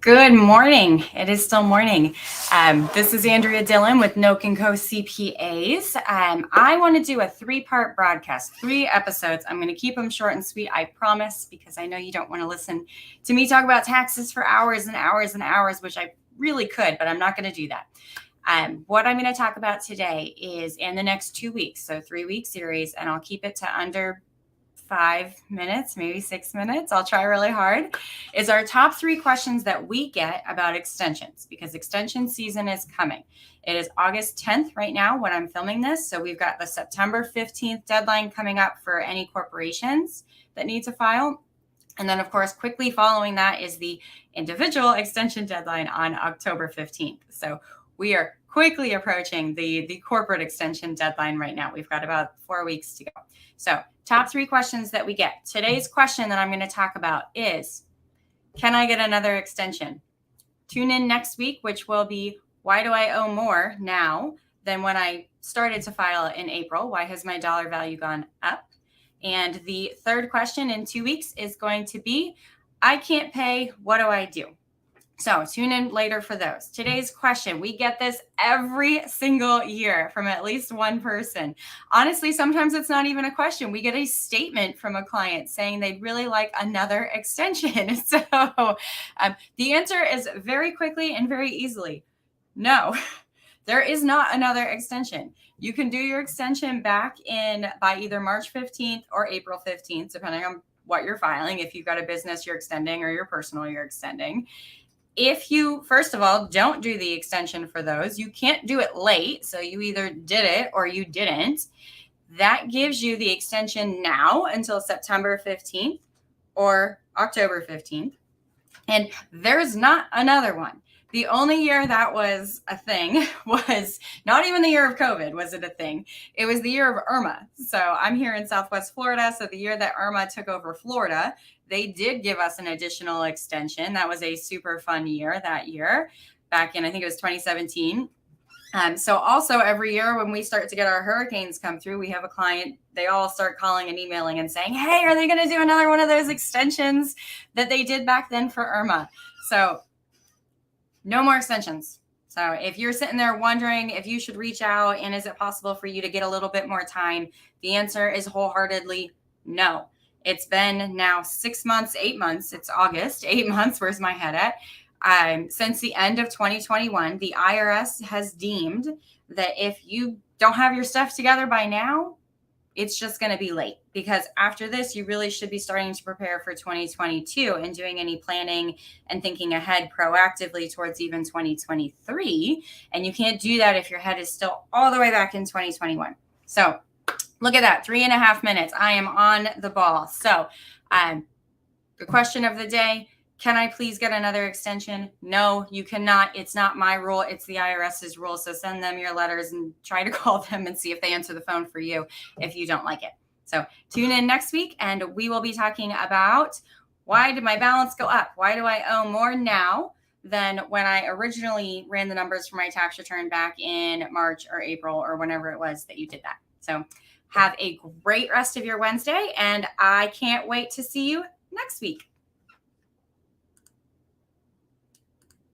Good morning. It is still morning. This is Andrea Dillon with Noak & Co. CPAs. I want to do a three-part broadcast, 3 episodes. I'm going to keep them short and sweet, I promise, because I know you don't want to listen to me talk about taxes for hours and hours and hours, which I really could, but I'm not going to do that. What I'm going to talk about today is in the next 2 weeks, so 3-week series, and I'll keep it to under 5 minutes, maybe 6 minutes. I'll try really hard. Is our top 3 questions that we get about extensions, because extension season is coming. It is August 10th right now when I'm filming this. So we've got the September 15th deadline coming up for any corporations that need to file. And then, of course, quickly following that is the individual extension deadline on October 15th. So we are quickly approaching the corporate extension deadline right now. We've got about 4 weeks to go. So top 3 questions that we get. Today's question that I'm going to talk about is, can I get another extension? Tune in next week, which will be, why do I owe more now than when I started to file in April? Why has my dollar value gone up? And the third question in 2 weeks is going to be, I can't pay, what do I do? So tune in later for those. Today's question, we get this every single year from at least one person. Honestly, sometimes it's not even a question. We get a statement from a client saying they'd really like another extension. So the answer is very quickly and very easily, no. There is not another extension. You can do your extension back in by either March 15th or April 15th, depending on what you're filing. If you've got a business you're extending or your personal you're extending. If you, first of all, don't do the extension for those, you can't do it late. So you either did it or you didn't. That gives you the extension now until September 15th or October 15th. And there's not another one. The only year that was a thing was not even the year of COVID was it a thing. It was the year of Irma. So I'm here in Southwest Florida. So the year that Irma took over Florida, they did give us an additional extension. That was a super fun year that year back in, I think it was 2017. So also every year when we start to get our hurricanes come through, we have a client, they all start calling and emailing and saying, hey, are they going to do another one of those extensions that they did back then for Irma? So no more extensions. So if you're sitting there wondering if you should reach out and is it possible for you to get a little bit more time, the answer is wholeheartedly no. It's been now 6 months, 8 months. It's August, 8 months. Where's my head at? Since the end of 2021, the IRS has deemed that if you don't have your stuff together by now, it's just going to be late, because after this, you really should be starting to prepare for 2022 and doing any planning and thinking ahead proactively towards even 2023. And you can't do that if your head is still all the way back in 2021. So look at that, 3.5 minutes. I am on the ball. So the question of the day, can I please get another extension? No, you cannot. It's not my rule. It's the IRS's rule. So send them your letters and try to call them and see if they answer the phone for you if you don't like it. So tune in next week and we will be talking about, why did my balance go up? Why do I owe more now than when I originally ran the numbers for my tax return back in March or April or whenever it was that you did that? So have a great rest of your Wednesday, and I can't wait to see you next week.